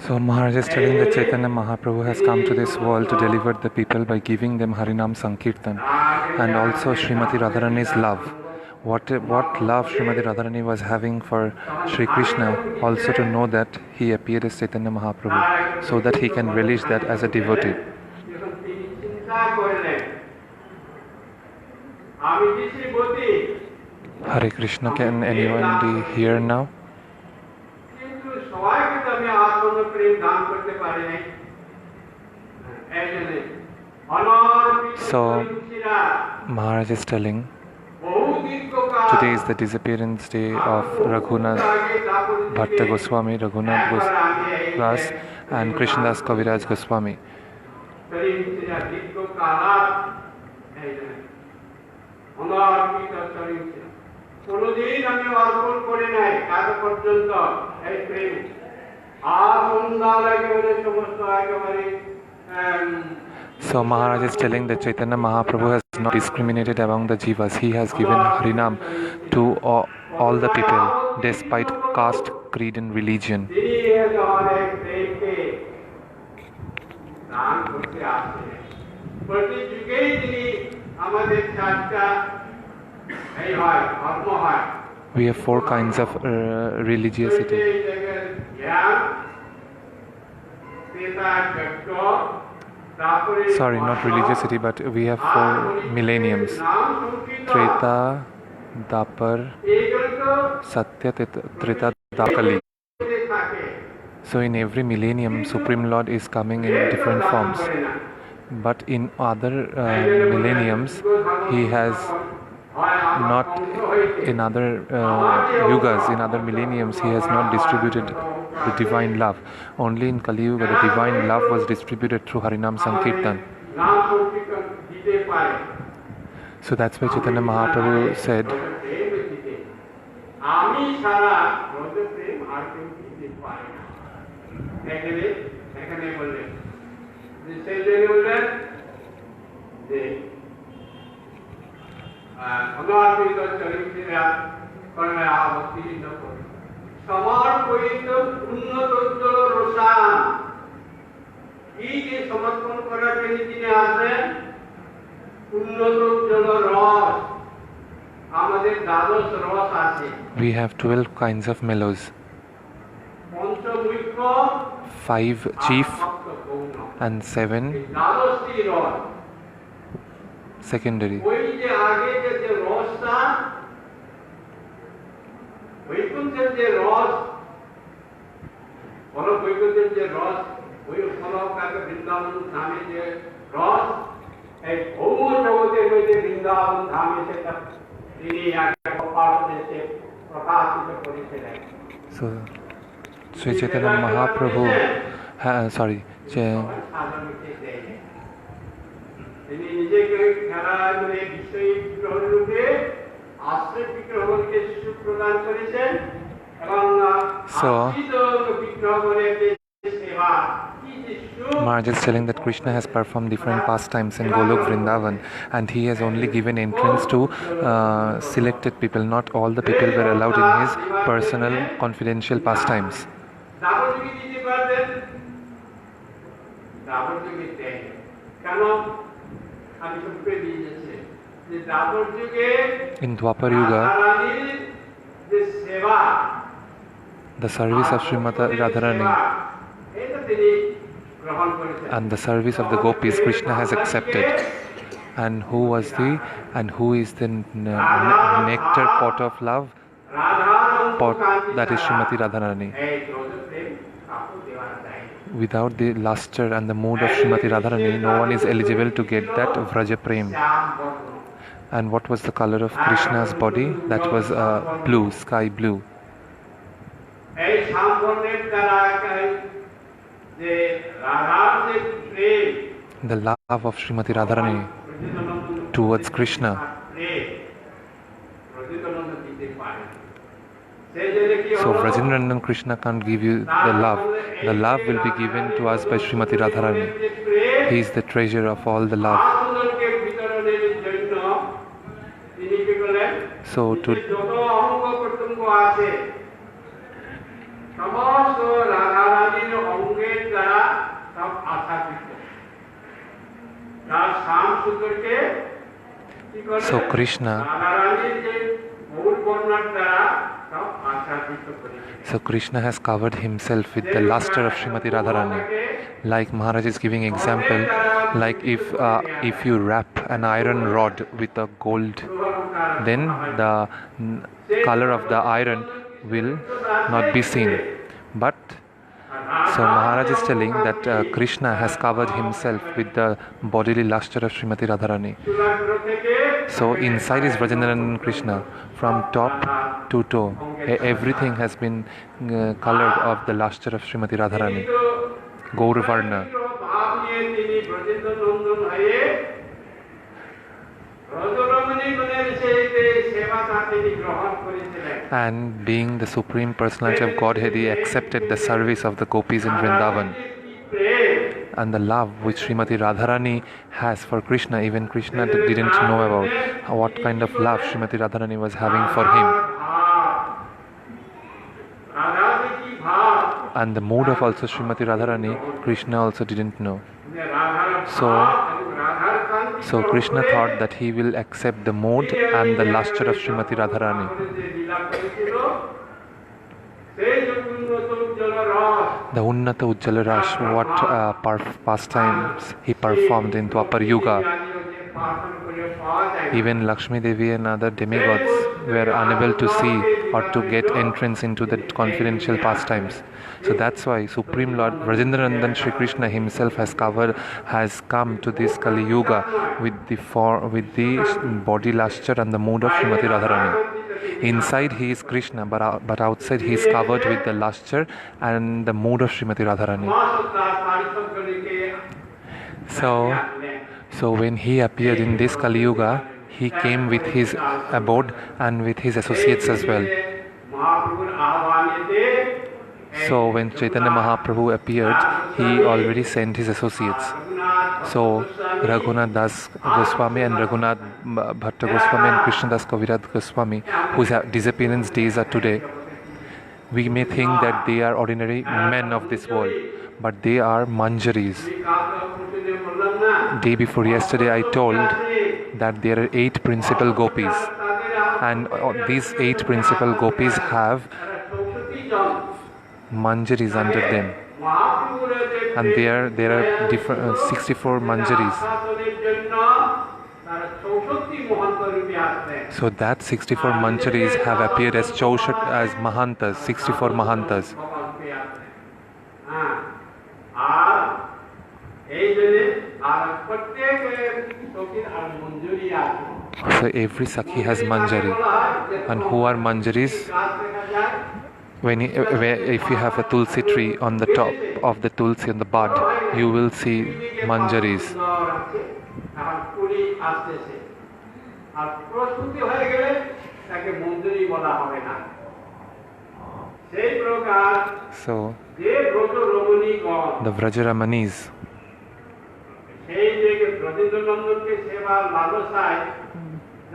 So Maharaja is telling that Chaitanya Mahaprabhu has come to this world to deliver the people by giving them Harinam Sankirtan, and also Srimati Radharani's love. What love Srimati Radharani was having for Sri Krishna, also to know that he appeared as Chaitanya Mahaprabhu, so that he can relish that as a devotee. Hare Krishna, can anyone be here now? So Maharaj is telling, today is the disappearance day of Raghunath Bhatta Goswami, Raghunath Das and Krishnadas Kaviraj Goswami. So Maharaj is telling that Chaitanya Mahaprabhu has not discriminated among the jivas. He has given Harinam to all the people, despite caste, creed and religion. We have four kinds of religiosity. Sorry, not religiosity, but we have four millenniums. Treta, Dapar, Satya, Treta, Dakali. So in every millennium, Supreme Lord is coming in different forms. But in other millenniums, he has not, in other yugas, in other millenniums, he has not distributed the divine love. Only in Kali Yuga, the divine love was distributed through Harinam Sankirtan. So that's why Chaitanya Mahaprabhu said, we have 12 kinds of mellows, 5 chief and 7 secondary. So Sri Chaitanya Mahaprabhu, sorry, so Maharaj is telling that Krishna has performed different pastimes in Golok Vrindavan, and he has only given entrance to selected people. Not all the people were allowed in his personal, confidential pastimes. In Dwapar Yuga, the service of Srimati Radharani and the service of the gopis Krishna has accepted. And who is the nectar pot of love? Pot, that is Srimati Radharani. Without the luster and the mood of Srimati Radharani, no one is eligible to get that Vraja Prem. And what was the color of Krishna's body? That was blue, sky blue. The love of Srimati Radharani towards Krishna. So Vrajendrandan Krishna can't give you the love. The love will be given to us by Srimati Radharani. He is the treasure of all the love. So So Krishna has covered himself with the luster of Srimati Radharani. Like Maharaj is giving example, like if you wrap an iron rod with a gold, then the color of the iron will not be seen. But so Maharaj is telling that Krishna has covered himself with the bodily luster of Srimati Radharani. So inside is Vrajendran Krishna, from top to toe, everything has been colored of the luster of Srimati Radharani, Gaur Varna. And being the Supreme Personality of Godhead, he accepted the service of the gopis in Vrindavan. And the love which Srimati Radharani has for Krishna, even Krishna didn't know about what kind of love Srimati Radharani was having for him. And the mood of also Srimati Radharani, Krishna also didn't know. So Krishna thought that he will accept the mood and the luster of Srimati Radharani. The Unnata Ujjala Rash, what pastimes he performed in Dwapar Yuga. Even Lakshmi Devi and other demigods were unable to see or to get entrance into the confidential pastimes. So that's why Supreme Lord Vrajendranandan Shri Krishna himself has come to this Kali Yuga with the body luster and the mood of Srimati Radharani. Inside he is Krishna, but outside he is covered with the luster and the mood of Srimati Radharani. So when he appeared in this Kali Yuga, he came with his abode and with his associates as well. So when Chaitanya Mahaprabhu appeared, he already sent his associates. So Raghunath Das Goswami and Raghunath Bhatta Goswami and Krishna Das Kaviraj Goswami, whose disappearance days are today, we may think that they are ordinary men of this world, but they are manjaris. Day before yesterday I told that there are 8 principal gopis, and these 8 principal gopis have manjaris under them, and there are different 64 manjaris. So that 64 manjaris have appeared as Mahantas, 64 Mahantas. So every Sakhi has manjari. And who are manjaris? If you have a tulsi tree, on the top of the tulsi on the bud, you will see manjaris. So the Vrajramanis,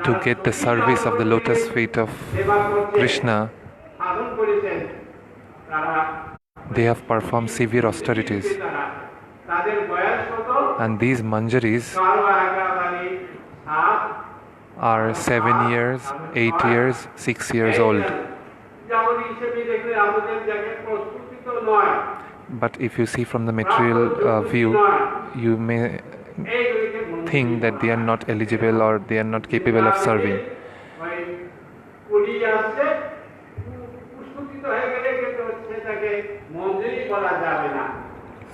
to get the service of the lotus feet of Krishna, they have performed severe austerities. And these manjaris are 7 years, 8 years, 6 years old. But if you see from the material view, you may think that they are not eligible or they are not capable of serving.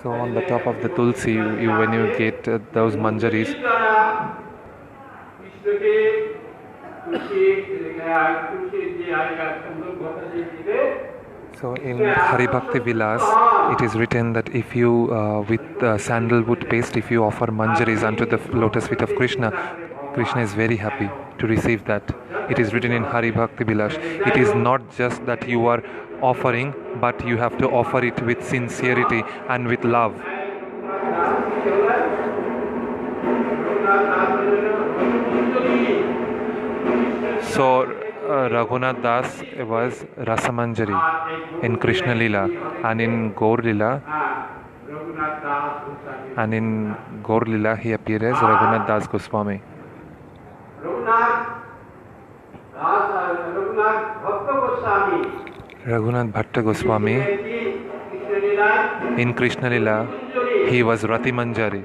So on the top of the tulsi, when you get those manjaris, so in Haribhakti Vilas, it is written that if you, with sandalwood paste, if you offer manjaris unto the lotus feet of Krishna, Krishna is very happy to receive that. It is written in Haribhakti Vilas. It is not just that you are offering, but you have to offer it with sincerity and with love. So Raghunath Das was Rasamanjari in Krishna Lila, and in Gaur Lila he appeared as Raghunath Das Goswami. Raghunath Bhatta Goswami in Krishna Lila he was Rati Manjari.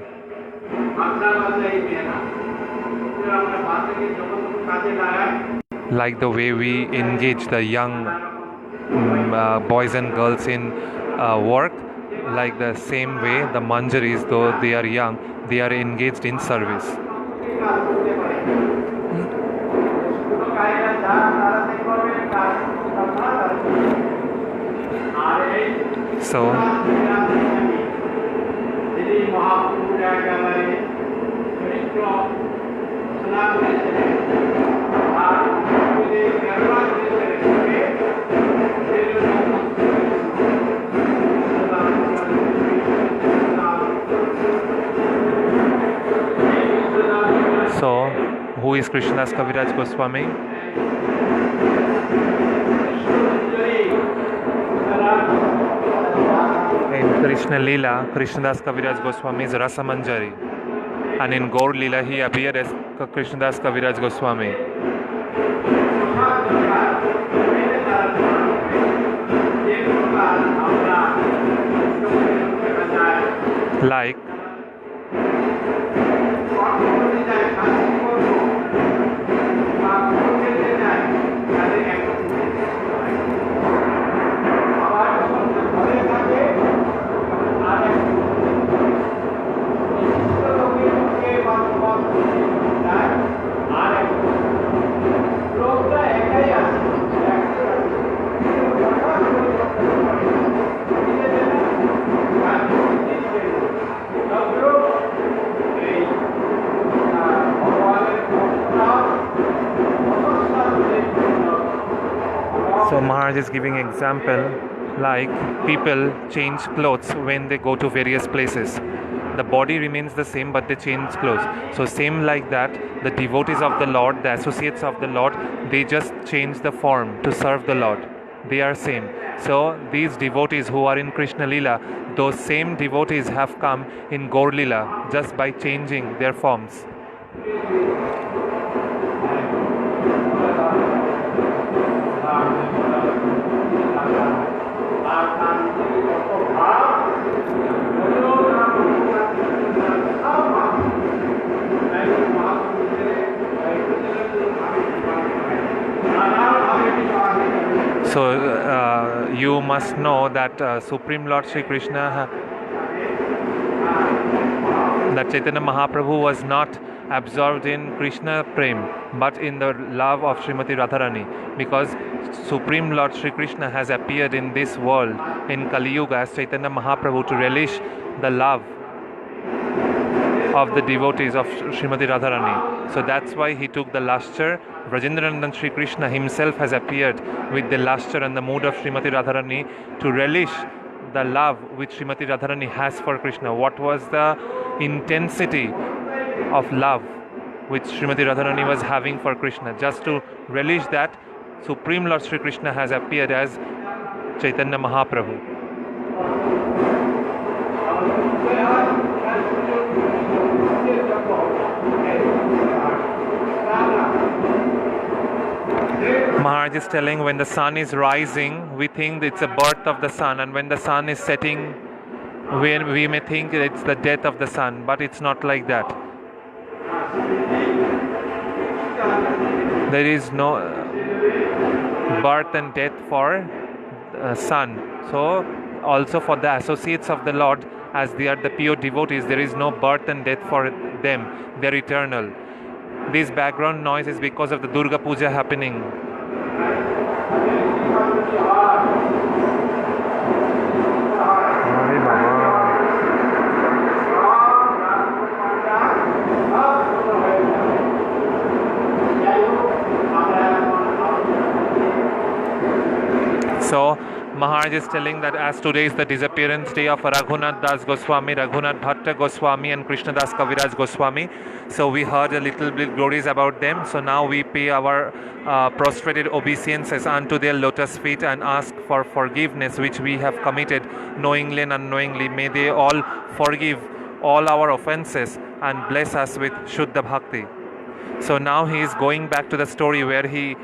Like the way we engage the young boys and girls in work, like the same way the Manjaris, though they are young, they are engaged in service. So who is Krishnadas Kaviraj Goswami? In Krishna Lila, Krishnadas Kaviraj Goswami is Rasamanjari, and in Gaur Lila he appeared as Krishnadas Kaviraj Goswami. Like so Maharaj is giving example like people change clothes when they go to various places. The body remains the same but they change clothes. So same like that, the devotees of the Lord, the associates of the Lord, they just change the form to serve the Lord. They are same. So these devotees who are in Krishna Lila, those same devotees have come in Gaur Lila just by changing their forms. So you must know that Supreme Lord Sri Krishna, that Chaitanya Mahaprabhu was not absorbed in Krishna Prem but in the love of Srimati Radharani, because Supreme Lord Sri Krishna has appeared in this world in Kali Yuga as Chaitanya Mahaprabhu to relish the love of the devotees of Srimati Radharani. So that's why he took the lustre. Vrajendranandan Sri Krishna himself has appeared with the lustre and the mood of Srimati Radharani to relish the love which Srimati Radharani has for Krishna. What was the intensity of love which Srimati Radharani was having for Krishna? Just to relish that, Supreme Lord Sri Krishna has appeared as Chaitanya Mahaprabhu. Maharaj is telling, when the sun is rising, we think it's a birth of the sun, and when the sun is setting, we may think it's the death of the sun, but it's not like that. There is no birth and death for sun. So also for the associates of the Lord, as they are the pure devotees, there is no birth and death for them. They are eternal. This background noise is because of the Durga Puja happening. So Maharaj Maharaj is telling that as today is the disappearance day of Raghunath Das Goswami, Raghunath Bhatta Goswami and Krishnadas Kaviraj Goswami, so we heard a little bit glories about them. So now we pay our prostrated obeisances unto their lotus feet and ask for forgiveness which we have committed knowingly and unknowingly. May they all forgive all our offenses and bless us with Shuddha Bhakti. So now he is going back to the story where he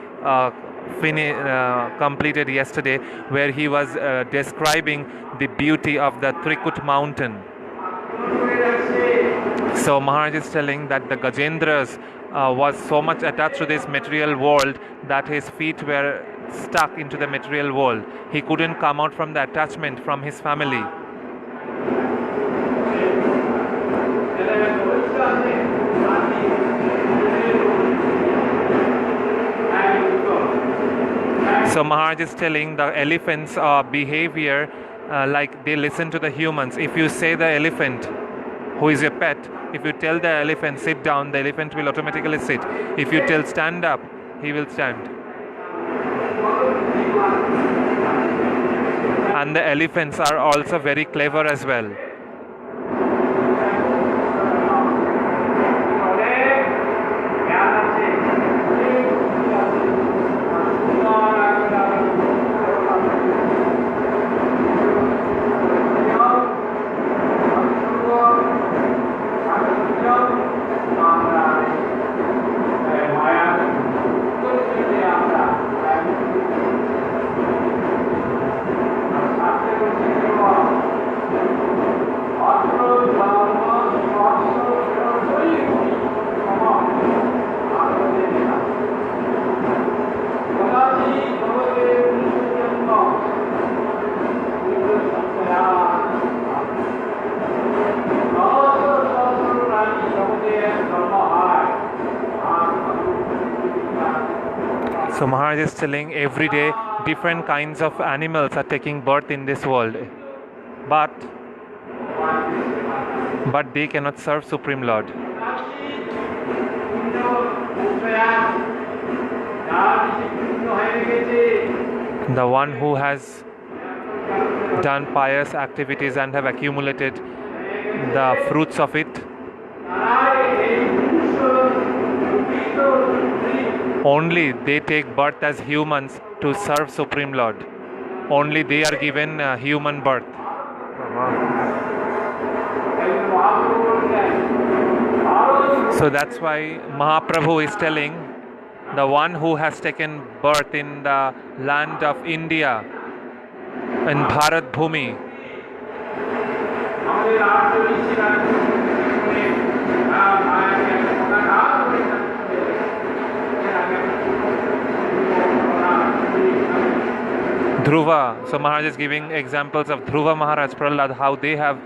completed yesterday, where he was describing the beauty of the Trikut mountain. So Maharaj is telling that the Gajendras was so much attached to this material world that his feet were stuck into the material world. He couldn't come out from the attachment from his family. So Maharaj is telling the elephants' behavior like they listen to the humans. If you say the elephant, who is your pet, if you tell the elephant sit down, the elephant will automatically sit. If you tell stand up, he will stand. And the elephants are also very clever as well. So Maharaj is telling every day different kinds of animals are taking birth in this world, but they cannot serve Supreme Lord. The one who has done pious activities and have accumulated the fruits of it, only they take birth as humans to serve Supreme Lord. Only they are given human birth. So that's why Mahaprabhu is telling the one who has taken birth in the land of India, in Bharat Bhumi, Dhruva. So Maharaj is giving examples of Dhruva Maharaj, Prahlad, how they have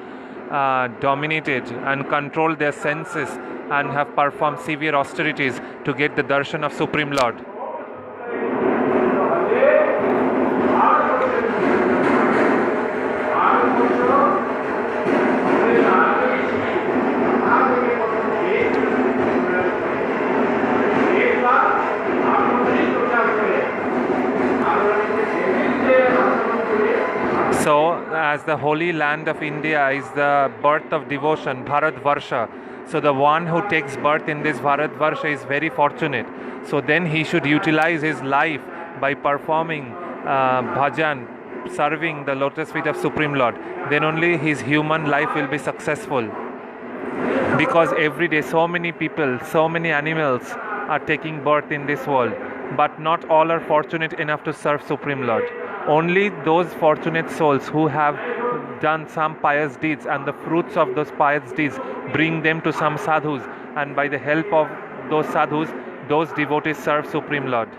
dominated and controlled their senses and have performed severe austerities to get the darshan of Supreme Lord. So, as the holy land of India is the birth of devotion, Bharat Varsha. So, the one who takes birth in this Bharat Varsha is very fortunate. So, then he should utilize his life by performing bhajan, serving the lotus feet of Supreme Lord. Then only his human life will be successful. Because every day so many people, so many animals are taking birth in this world. But not all are fortunate enough to serve Supreme Lord. Only those fortunate souls who have done some pious deeds and the fruits of those pious deeds bring them to some sadhus, and by the help of those sadhus, those devotees serve Supreme Lord.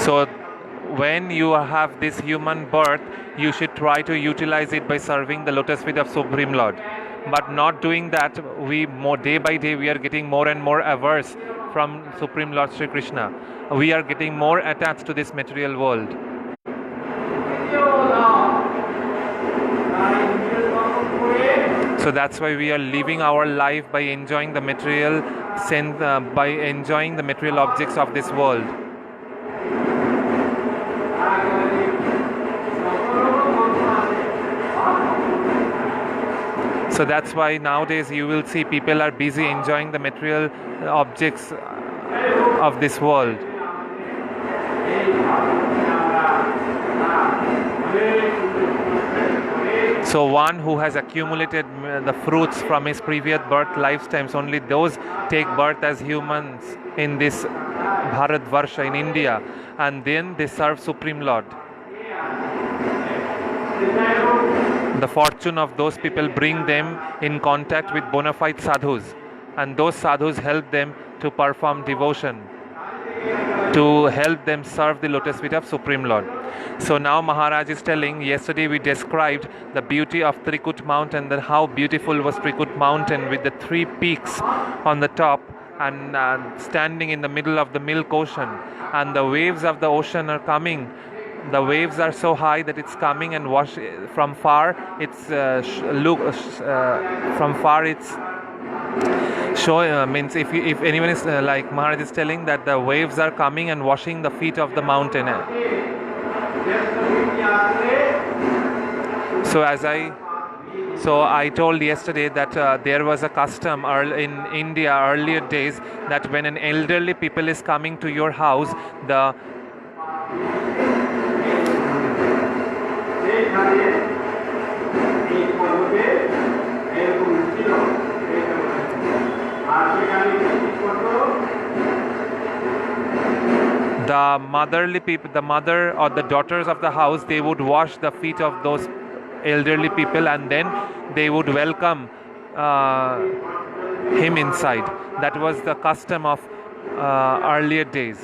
So when you have this human birth, you should try to utilize it by serving the lotus feet of Supreme Lord. But not doing that, day by day we are getting more and more averse from Supreme Lord Sri Krishna. We are getting more attached to this material world. So that's why we are living our life by enjoying the material by enjoying the material objects of this world. So that's why nowadays you will see people are busy enjoying the material objects of this world. So one who has accumulated the fruits from his previous birth lifetimes, only those take birth as humans in this Bharatvarsha in India, and then they serve Supreme Lord. The fortune of those people bring them in contact with bona fide sadhus, and those sadhus help them to perform devotion, to help them serve the lotus feet of Supreme Lord. So now Maharaj is telling, yesterday we described the beauty of Trikut mountain, that how beautiful was Trikut mountain with the 3 peaks on the top and standing in the middle of the milk ocean, and the waves of the ocean are coming. The waves are so high that it's coming and wash from far. It's from far it's means if anyone is like Maharaj is telling that the waves are coming and washing the feet of the mountain. So I told yesterday that there was a custom in India earlier days that when an elderly people is coming to your house, the motherly people, the mother or the daughters of the house, they would wash the feet of those elderly people, and then they would welcome him inside. That was the custom of earlier days.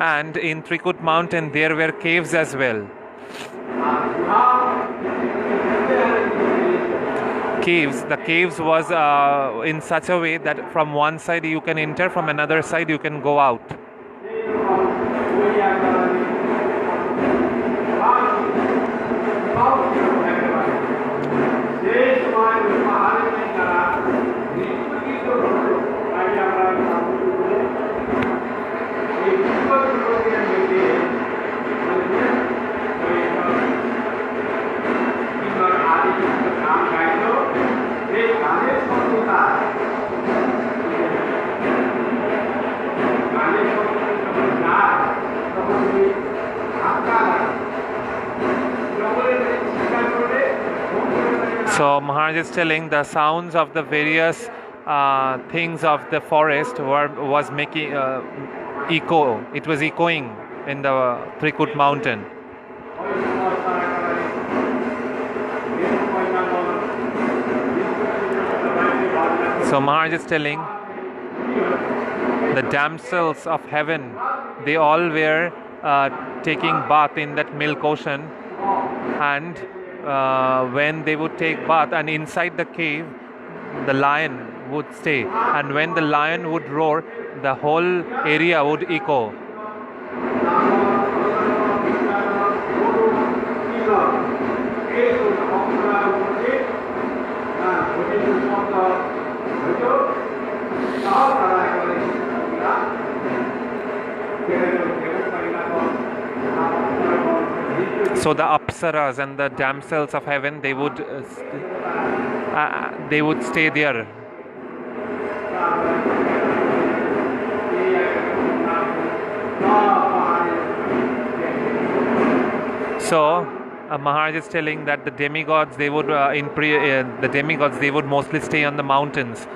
And in Trikut mountain there were caves as well. The caves was in such a way that from one side you can enter, from another side you can go out. So Maharaj is telling the sounds of the various things of the forest was making echo. It was echoing in the Trikut mountain. So Maharaj is telling the damsels of heaven, they all were taking bath in that milk ocean, and when they would take bath, and inside the cave the lion would stay, and when the lion would roar, the whole area would echo. So the apsaras and the damsels of heaven, they would stay there. So Maharaj is telling that the demigods, they would they would mostly stay on the mountains.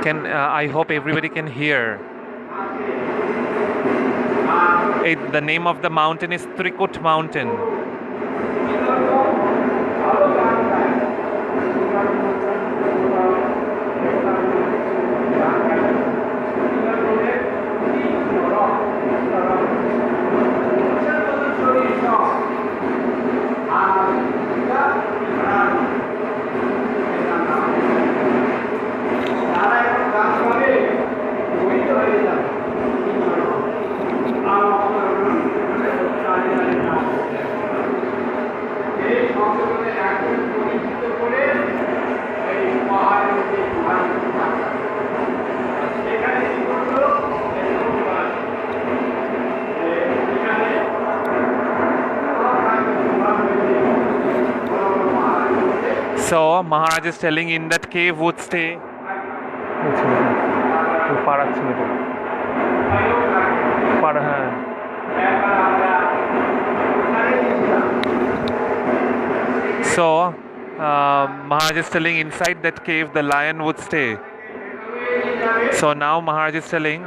Can I hope everybody can hear. The name of the mountain is Trikut Mountain. So Maharaj is telling in that cave would stay. So Maharaj is telling inside that cave the lion would stay. So now Maharaj is telling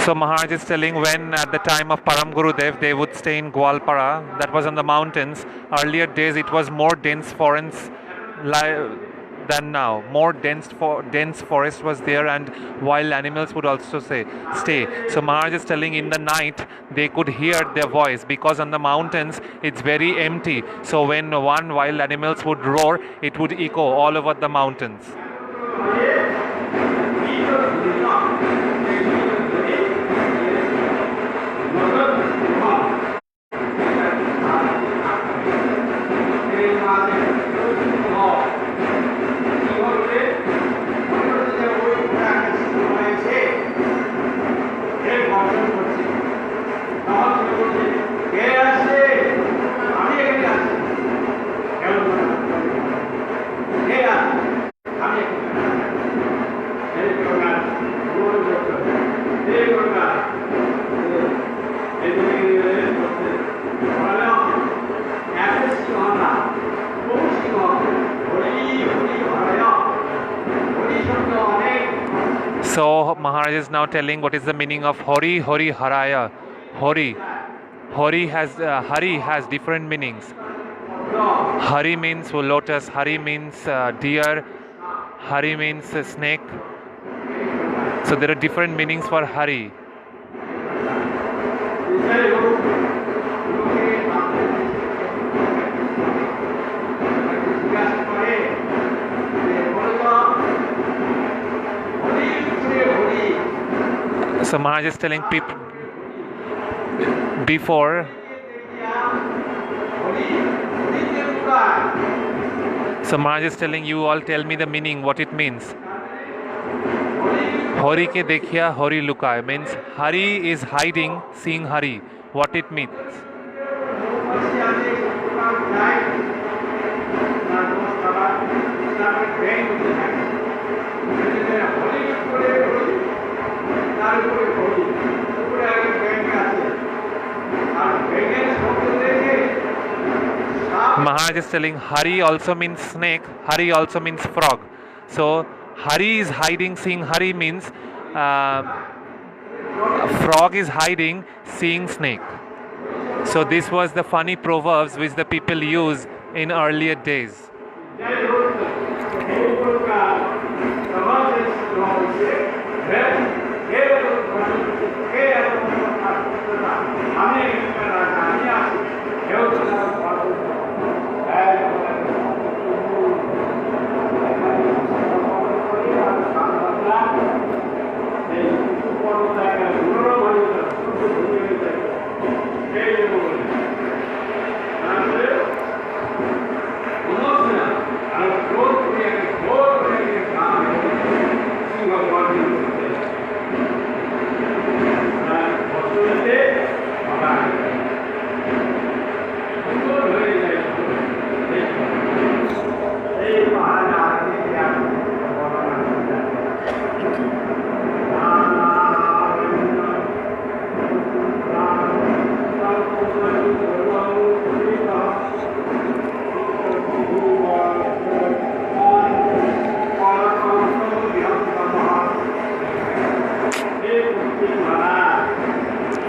So Maharaj is telling when at the time of Param Gurudev they would stay in Gwalpara, that was on the mountains. Earlier days it was more dense forests than now. More dense forest was there and wild animals would also stay. So Maharaj is telling in the night they could hear their voice because on the mountains it's very empty. So when one wild animals would roar, it would echo all over the mountains. So Maharaj is now telling what is the meaning of Hori, Hori, Haraya. Hori has different meanings. Hari means lotus, Hari means deer, Hari means snake. So there are different meanings for Hari. So Maharaj is telling people before. So Maharaj is telling you all tell me the meaning, what it means. Hori ke dekhya, Hori lukay means Hari is hiding, seeing Hari. What it means? Maharaj is telling Hari also means snake, Hari also means frog. So Hari is hiding, seeing Hari means frog is hiding, seeing snake. So this was the funny proverbs which the people use in earlier days.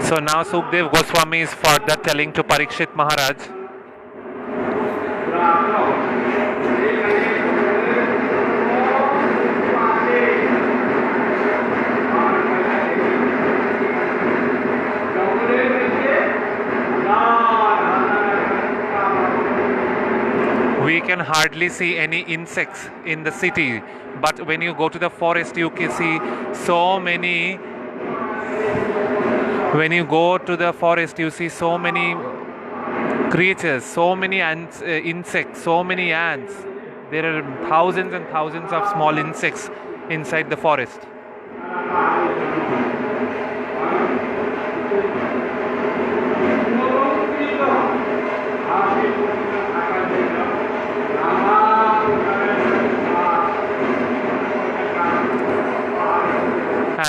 So now Sukdev Goswami is further telling to Parikshit Maharaj. We can hardly see any insects in the city, but when you go to the forest, you can see so many. When you go to the forest, you see so many creatures, so many ants, insects, so many ants. There are thousands and thousands of small insects inside the forest.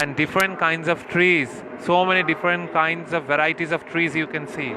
And different kinds of trees, so many different kinds of varieties of trees you can see.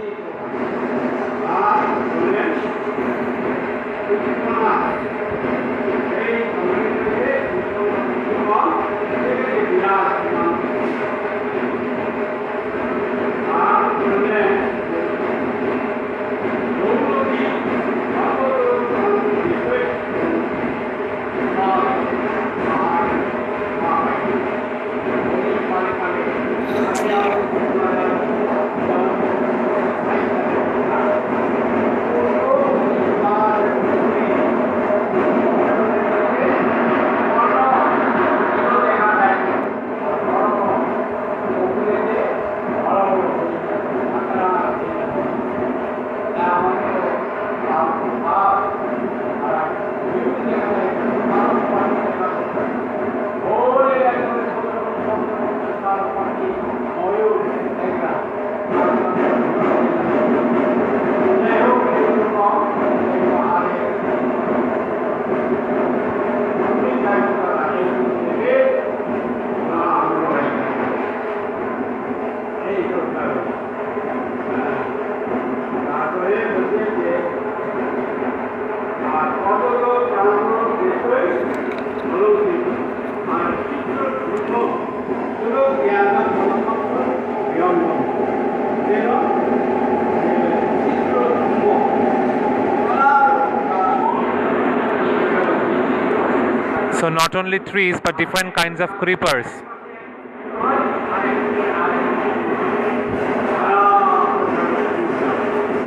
So not only trees but different kinds of creepers.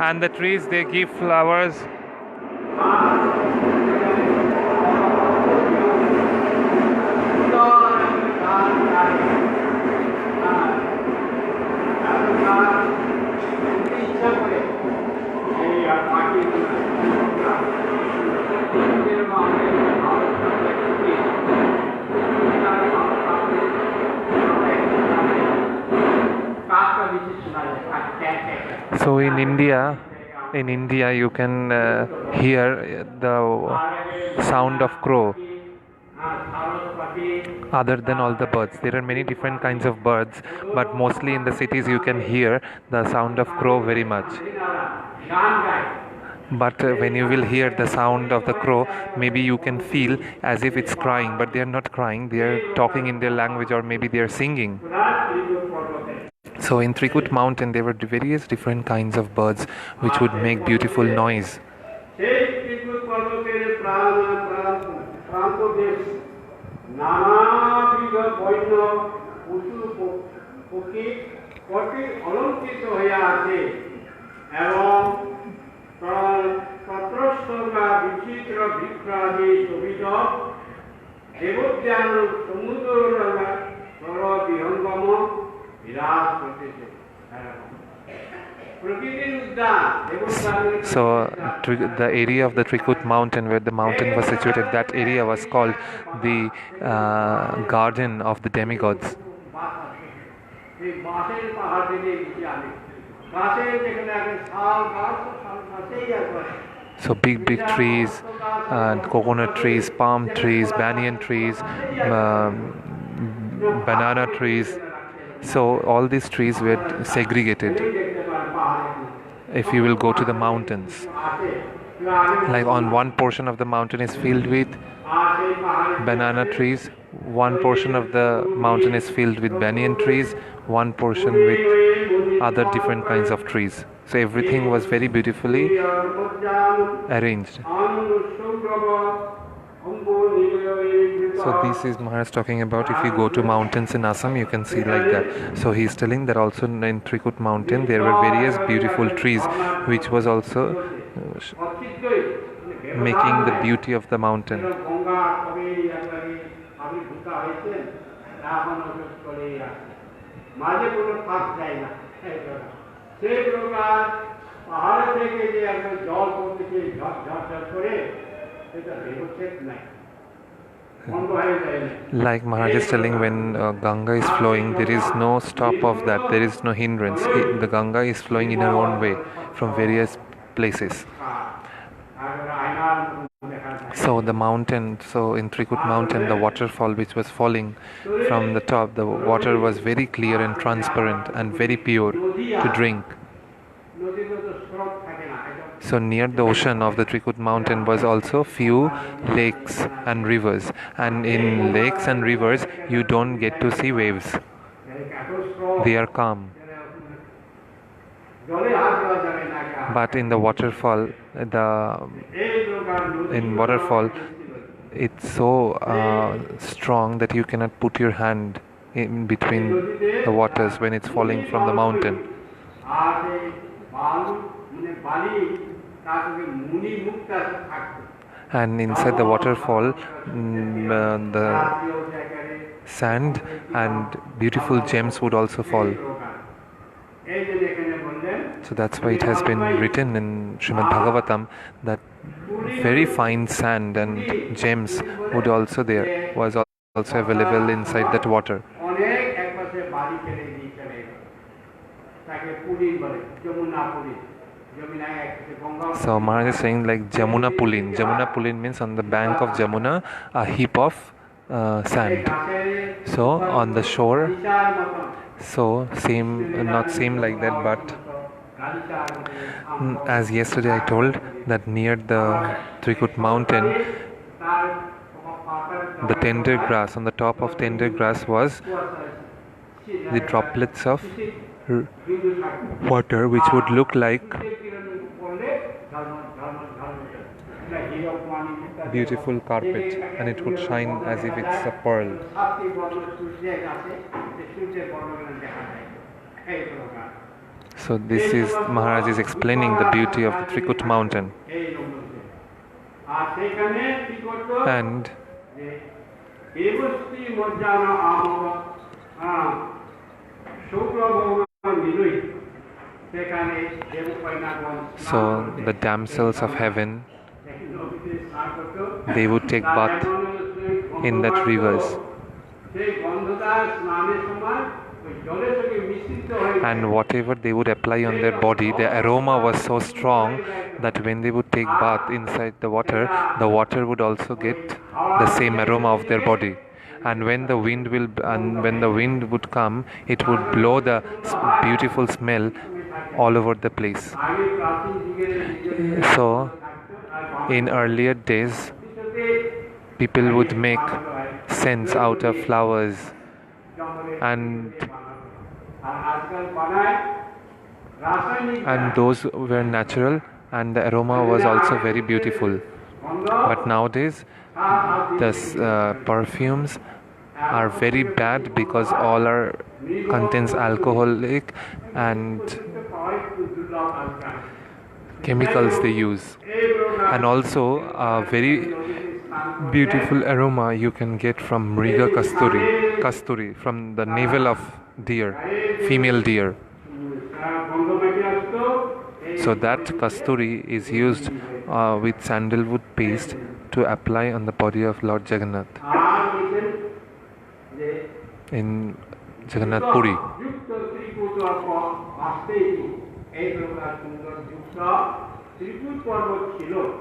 And the trees, they give flowers. So in India you can hear the sound of crow. Other than all the birds, there are many different kinds of birds, but mostly in the cities you can hear the sound of crow very much. But when you will hear the sound of the crow, maybe you can feel as if it's crying, but they are not crying, they are talking in their language, or maybe they are singing. So in Trikut mountain there were various different kinds of birds which would make beautiful noise. So the area of the Trikut mountain where the mountain was situated, that area was called the garden of the demigods. So big trees, coconut trees, palm trees, banyan trees, banana trees. So all these trees were segregated. If you will go to the mountains, like on one portion of the mountain is filled with banana trees, one portion of the mountain is filled with banyan trees, one portion with other different kinds of trees. So everything was very beautifully arranged. So this is Maharaj talking about if you go to mountains in Assam, you can see like that. So he's telling that also in Trikut mountain there were various beautiful trees which was also making the beauty of the mountain. Like Maharaj is telling, when Ganga is flowing, there is no stop of that, there is no hindrance. The Ganga is flowing in her own way from various places. So the mountain, so in Trikut mountain, the waterfall which was falling from the top, the water was very clear and transparent and very pure to drink. So near the ocean of the Trikut mountain was also few lakes and rivers, and in lakes and rivers you don't get to see waves. They are calm. But in the waterfall, it's so strong that you cannot put your hand in between the waters when it's falling from the mountain. And inside the waterfall, the sand and beautiful gems would also fall. So that's why it has been written in Srimad Bhagavatam that very fine sand and gems was also available inside that water. So Maharaj is saying like Jamuna Pulin. Jamuna Pulin means on the bank of Jamuna, a heap of sand. So on the shore, so not same like that, but as yesterday I told that near the Trikut mountain, the tender grass, on the top of tender grass was the droplets of water which would look like beautiful carpet, and it would shine as if it's a pearl. So this is Maharaj is explaining the beauty of the Trikut mountain. And so the damsels of heaven, they would take bath in that rivers, and whatever they would apply on their body, the aroma was so strong that when they would take bath inside the water would also get the same aroma of their body. And when the wind would come, it would blow the beautiful smell all over the place. So in earlier days, people would make scents out of flowers, and those were natural, and the aroma was also very beautiful. But nowadays the perfumes are very bad because all contains alcoholic and chemicals they use, and also a very beautiful aroma you can get from Mriga Kasturi, from the navel of deer, female deer. So that Kasturi is used with sandalwood paste to apply on the body of Lord Jagannath in Jagannath Puri.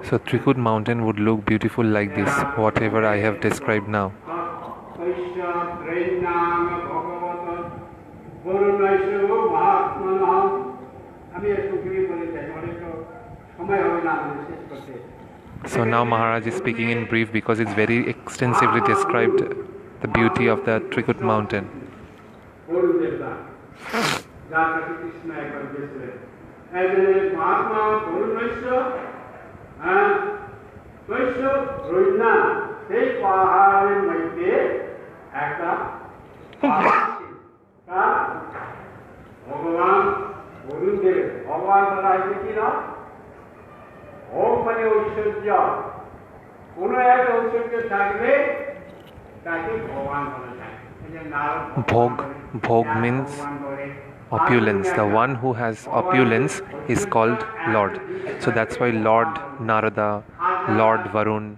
So Trikut mountain would look beautiful like this, whatever I have described now. So now Maharaj is speaking in brief because it's very extensively described the beauty of the Trikut mountain. Bhog means opulence. The one who has opulence is called Lord. So that's why Lord Narada, Lord Varun.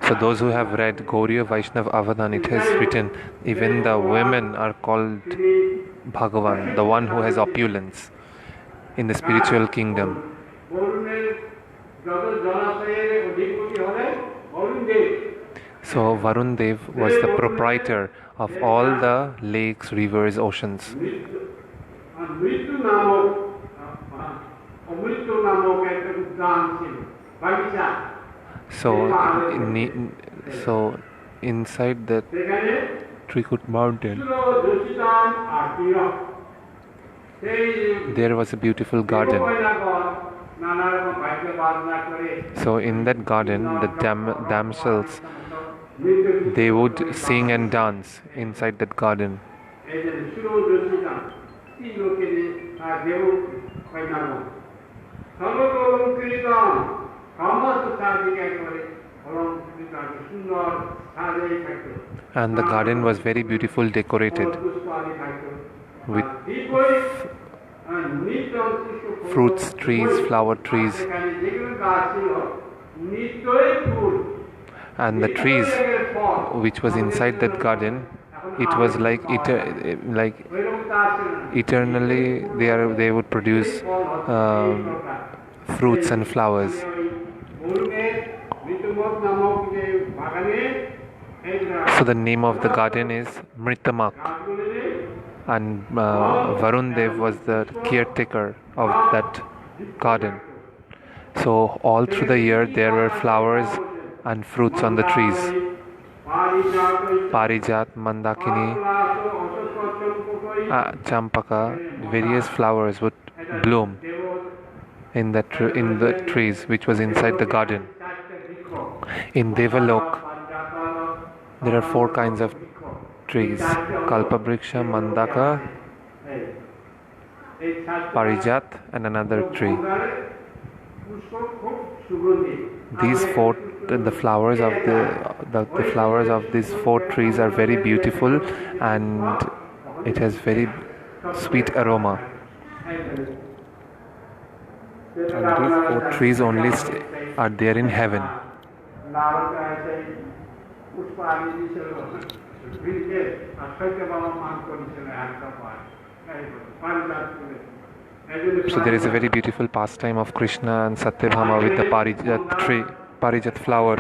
So those who have read Gauriya Vaishnav Avadan, it has written, even the women are called Bhagavan, the one who has opulence in the spiritual kingdom. So Varun Dev was the proprietor of all the lakes, rivers, oceans. So inside that Trikut mountain, there was a beautiful garden. So in that garden, the damsels, they would sing and dance inside that garden. And the garden was very beautiful, decorated with fruits, trees, flower trees. And the trees which was inside that garden, it was like eternally they would produce fruits and flowers. So the name of the garden is Mritamak, and Varun Dev was the caretaker of that garden. So all through the year there were flowers and fruits on the trees. Parijat, Mandakini, Champaka, various flowers would bloom in the trees which was inside the garden. In Devalok, there are 4 kinds of trees: Kalpabriksha, Mandaka, Parijat, and another tree. These 4, the flowers of the flowers of these 4 trees are very beautiful, and it has very sweet aroma. And these 4 trees only are there in heaven. So there is a very beautiful pastime of Krishna and Satyabhama with the Parijat tree, Parijat flower.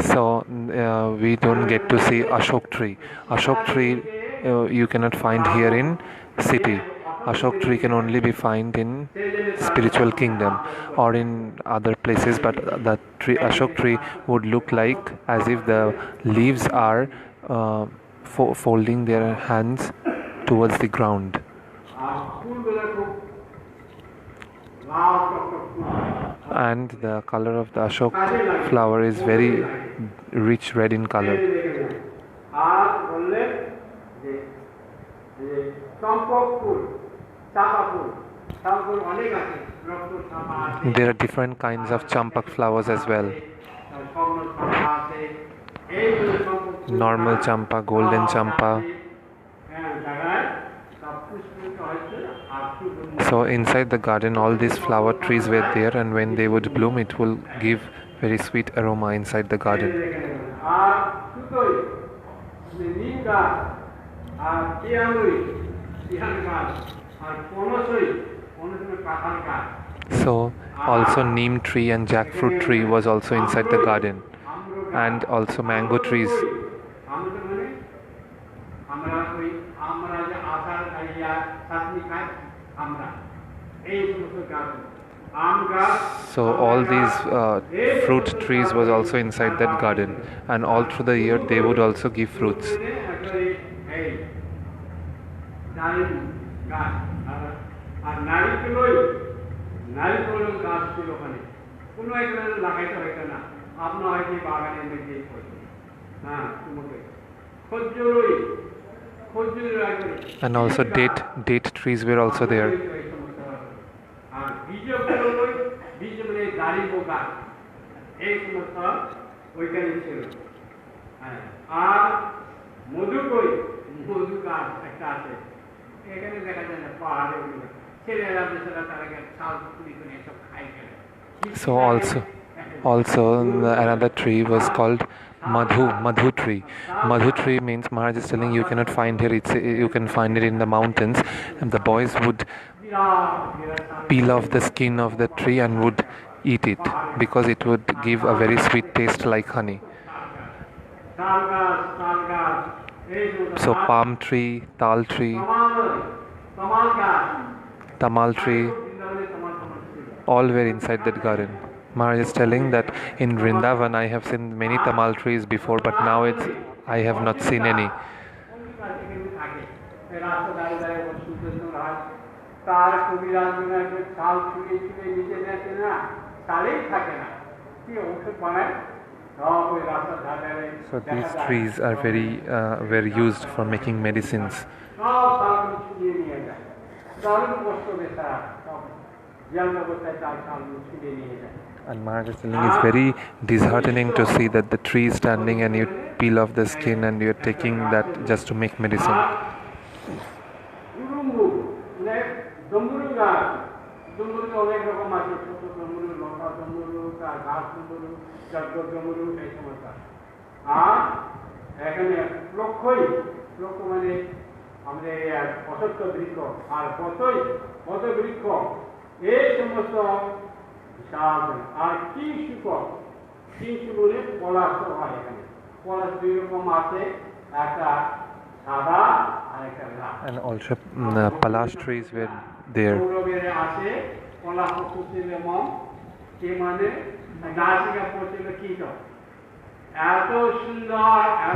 So we don't get to see Ashok tree. Ashok tree you cannot find here in city. Ashok tree can only be found in spiritual kingdom or in other places, but the Ashok tree would look like as if the leaves are folding their hands towards the ground. And the color of the Ashok flower is very rich red in color. There are different kinds of champak flowers as well. Normal champa, golden champa. So inside the garden all these flower trees were there, and when they would bloom it will give very sweet aroma inside the garden. So also neem tree and jackfruit tree was also inside the garden, and also mango trees. So all these fruit trees was also inside that garden, and all through the year they would also give fruits. And also date trees were also there. So also another tree was called Madhu tree. Madhu tree means, Maharaj is telling, you cannot find here. You can find it in the mountains, and the boys would peel off the skin of the tree and would eat it because it would give a very sweet taste like honey. So palm tree, tal tree, tamal tree, all were inside that garden. Maharaj is telling that in Vrindavan I have seen many tamal trees before, but now I have not seen any. So these trees are were used for making medicines. And Maharaj is telling it's very disheartening to see that the tree is standing and you peel off the skin and you're taking that just to make medicine. And also palash trees were there.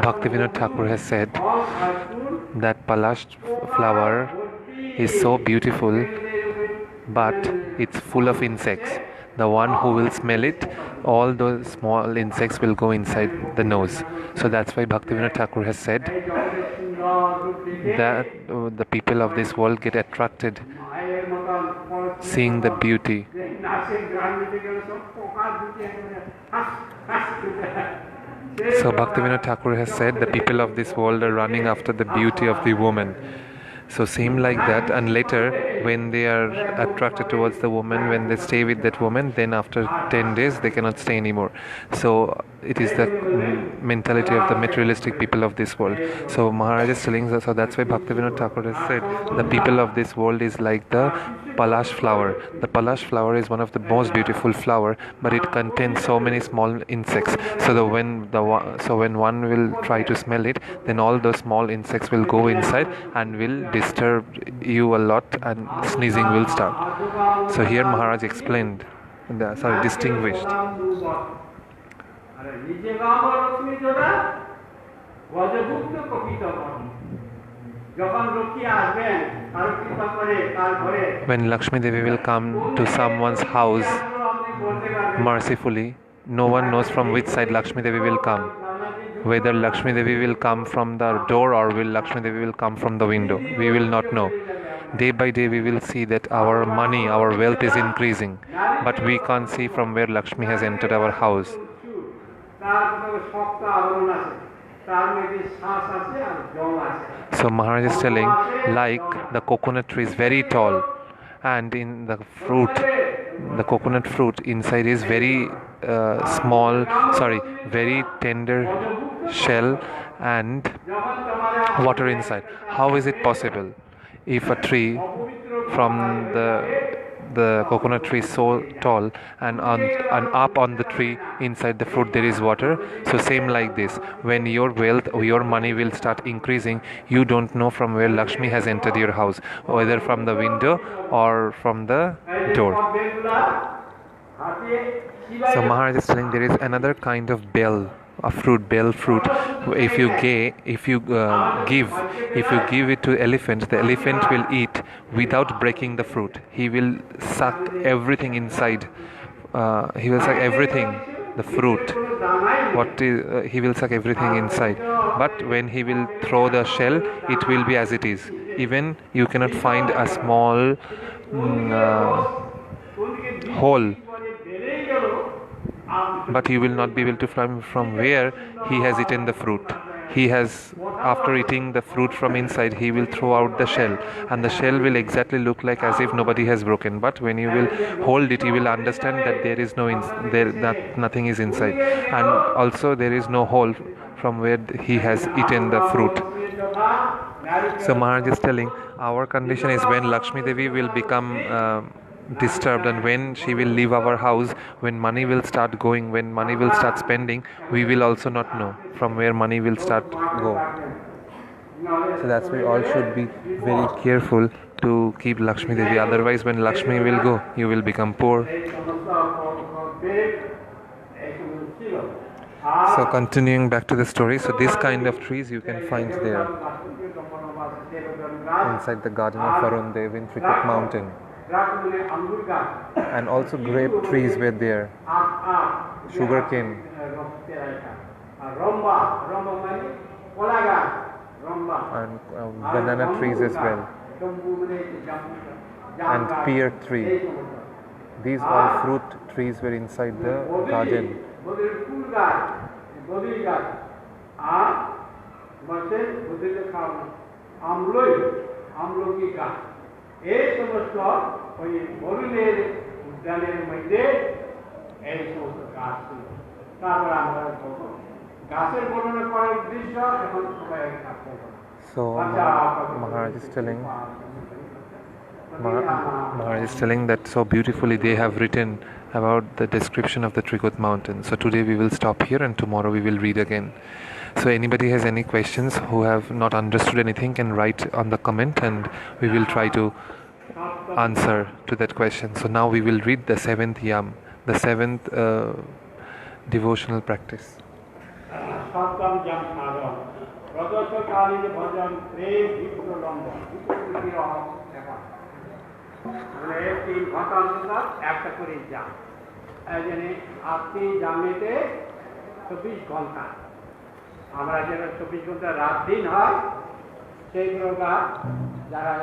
Bhaktivinoda Thakur has said that palash flower is so beautiful, but it's full of insects. The one who will smell it, all those small insects will go inside the nose. So that's why Bhaktivinoda Thakur has said that the people of this world get attracted seeing the beauty. So Bhaktivinoda Thakur has said the people of this world are running after the beauty of the woman. So same like that, and later when they are attracted towards the woman, when they stay with that woman, then after 10 days they cannot stay anymore. So it is the mentality of the materialistic people of this world. So Maharaja is telling us, so that's why Bhaktivinoda Thakur has said the people of this world is like the palash flower. The palash flower is one of the most beautiful flower, but it contains so many small insects. So when one will try to smell it, then all those small insects will go inside and will disturb you a lot, and sneezing will start. So here Maharaj explained, distinguished. When Lakshmi Devi will come to someone's house mercifully, no one knows from which side Lakshmi Devi will come. Whether Lakshmi Devi will come from the door or will Lakshmi Devi will come from the window, we will not know. Day by day we will see that our money, our wealth is increasing, but we can't see from where Lakshmi has entered our house. So Maharaj is telling, like the coconut tree is very tall, and in the coconut fruit inside is very very tender shell and water inside. How is it possible? If a tree from the the coconut tree is so tall, and up on the tree inside the fruit there is water. So same like this, when your wealth or your money will start increasing, you don't know from where Lakshmi has entered your house, whether from the window or from the door. So Maharaj is telling there is another kind of bell, a fruit, bell fruit. If you give it to elephant, the elephant will eat without breaking the fruit. He will suck everything inside. He will suck everything, the fruit. He will suck everything inside. But when he will throw the shell, it will be as it is. Even you cannot find a small hole, but you will not be able to find from where he has eaten the fruit. He has, after eating the fruit from inside, he will throw out the shell, and the shell will exactly look like as if nobody has broken. But when you will hold it, you will understand that there is nothing is inside, and also there is no hole from where he has eaten the fruit. So Maharaj is telling our condition is when Lakshmi Devi will become disturbed, and when she will leave our house, when money will start going, when money will start spending, we will also not know from where money will start go. So that's why all should be very careful to keep Lakshmi Devi, otherwise when Lakshmi will go, you will become poor. So continuing back to the story, so this kind of trees you can find there inside the garden of Varun Dev in Trikut mountain. And also grape trees were there, sugarcane, and banana trees as well, and pear tree. These all fruit trees were inside the garden. এই সমস্ত ওই মরুলের উদ্যানের মধ্যে এই সমস্ত গাছ ছিল। তারপর আমরা গাছের বর্ণনা করার উদ্দেশ্য এখন সবাই থাকতে হবে। So Maharaj is telling that so beautifully they have written about the description of the Trikut mountain. So today we will stop here, and tomorrow we will read again. So anybody has any questions who have not understood anything can write on the comment, and we will try to answer to that question. So now we will read the seventh yam, the seventh devotional practice. আমরা যারা 24 ঘন্টা রাত দিন হয় সেইগুলো যারা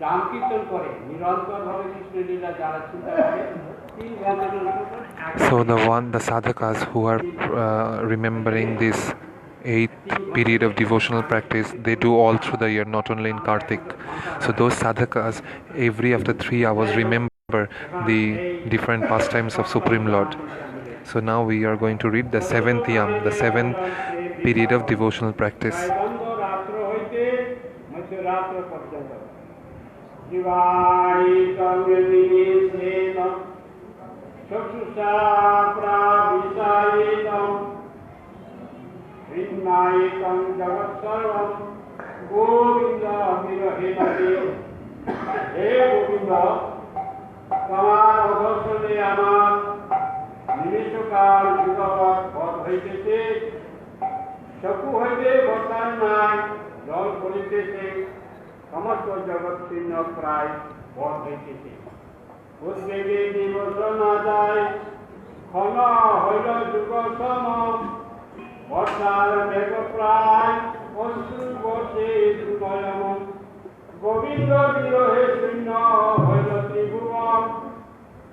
জাম কীর্তন করে নিরন্তরভাবে কৃষ্ণলীলা যারা চিন্তা করে 3 ঘন্টা। So the sadhakas who are remembering this 8th period of devotional practice, they do all through the year, not only in Kartik. So those sadhakas every after 3 hours remember the different pastimes of Supreme Lord. So now we are going to read the 7th yam, the 7th period of devotional practice. নিমিষকাল যুগপৎ পথ হইতেছে, চক্ষু হইতে বর্ষার নাই জল পড়িতেছে, সমস্ত জগৎ শূন্য প্রায় পথ হইতেছে। উদ্বেগে দিবস না যায়, ক্ষণ হইল যুগ সম, বর্ষার বেগ প্রায় অশ্রু বর্ষে সুনয়ন, গোবিন্দ বিরহে শূন্য হইল ত্রিভুবন,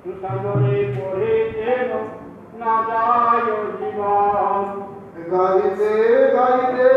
সুসাগরে পড়ে যেন না যায় জীবন। গাইতে গাইতে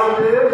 Yeah.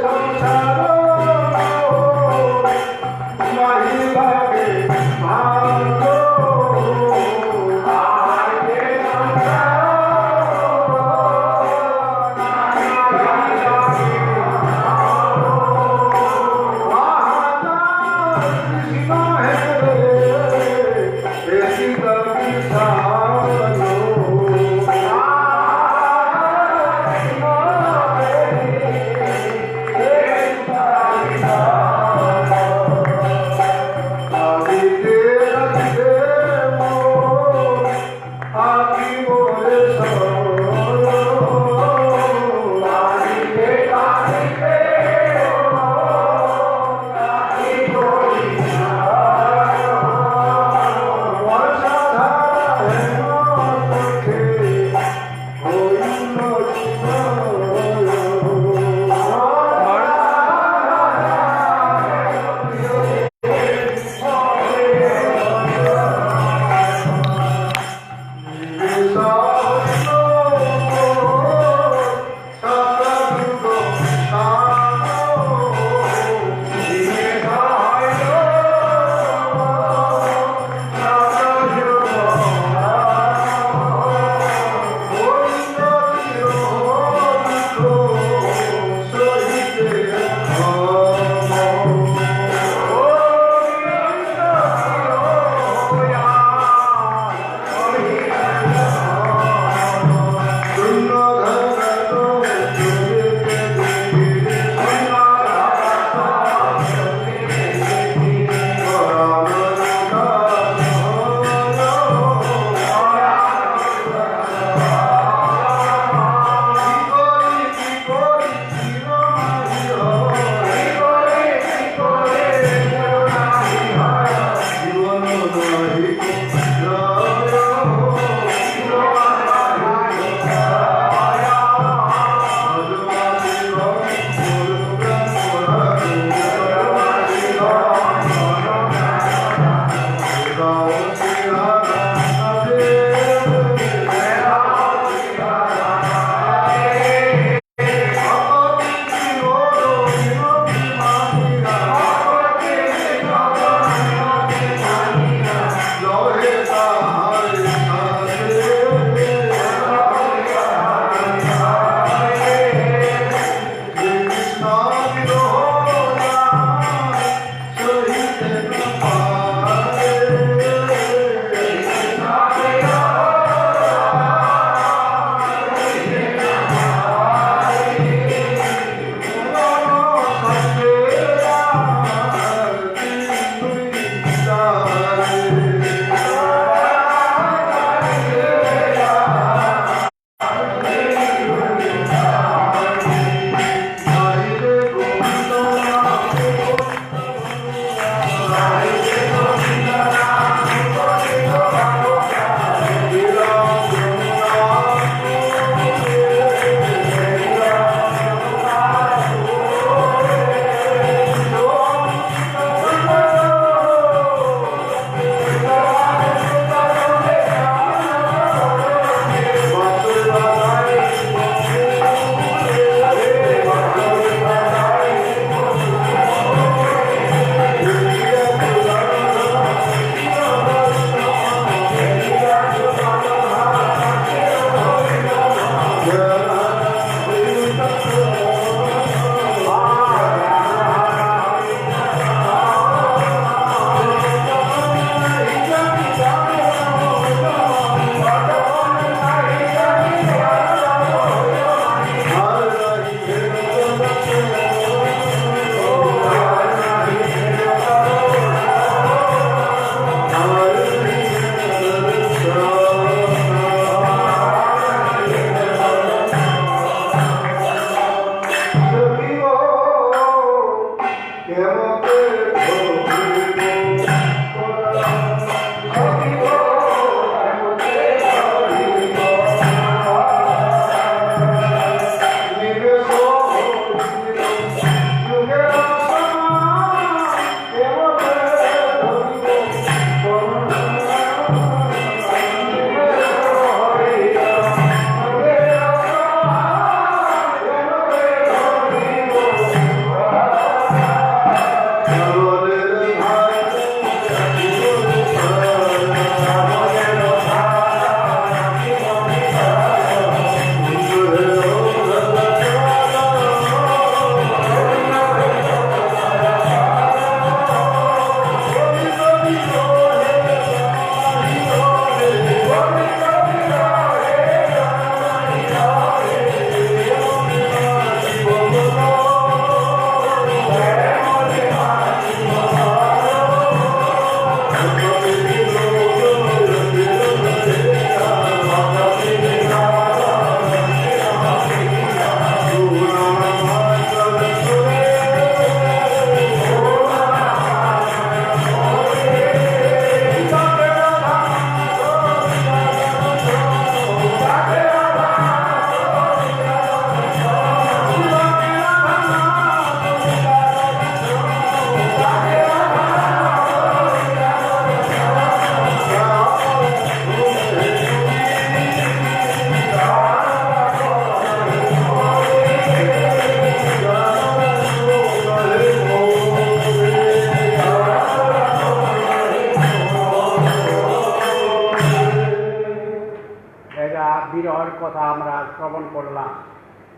শ্রবণ করলাম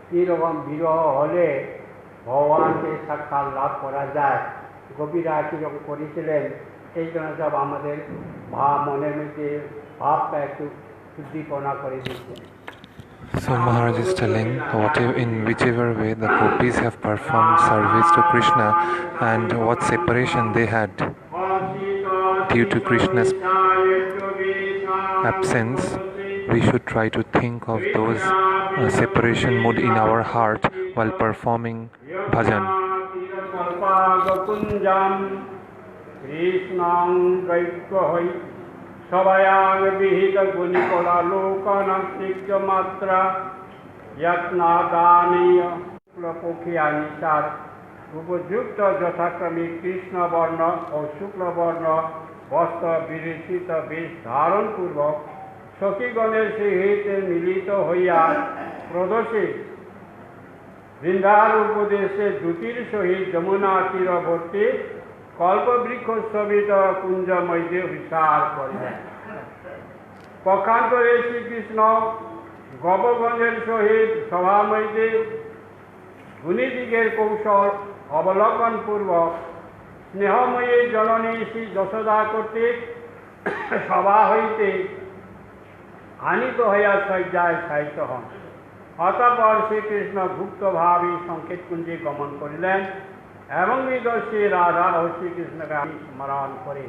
কীরকম বিরহ হলে ভগবানকে সাক্ষাৎ লাভ করা যায়, গোপীরা কীরকম করেছিলেন, এই জন্য সব আমাদের মনের মধ্যে ভাবটা একটু উদ্দীপনা করে দিচ্ছে। So Maharaj is telling in whichever way the gopis have performed service to Krishna and what separation they had due to Krishna's absence, we should try to think of those separation mood in our heart while performing bhajan. সবায়াং বিহিত গুণিকলা লোকানাস্তিক্য মাত্রা যত্নাদানীয় শুক্লপক্ষিয়া নিষাদ উপযুক্ত যথাক্রমে কৃষ্ণবর্ণ ও শুক্লবর্ণ বস্ত্র বিরেচিত বেশ ধারণপূর্বক সখীগণের সহিত মিলিত হইয়া প্রদোষে বৃন্দার উপদেশে দ্যুতির সহিত যমুনা তীরবর্তী কল্পবৃক্ষ স্থবিত কুঞ্জ মধ্যে বিচার করিলেন। পক্ষান্তরে শ্রীকৃষ্ণ গোপগণের সহিত সভা মধ্যে গুণীদিগের কৌশল অবলোকন পূর্বক স্নেহময়ী জননী শ্রী যশোদা কর্তৃক সভা হইতে আনিত হইয়া শয্যায় শায়িত হন। অতঃপর শ্রীকৃষ্ণ গুপ্তভাবে সংকেত কুঞ্জে গমন করিলেন এবং শ্রী রাধা ও শ্রীকৃষ্ণকে স্মরণ করে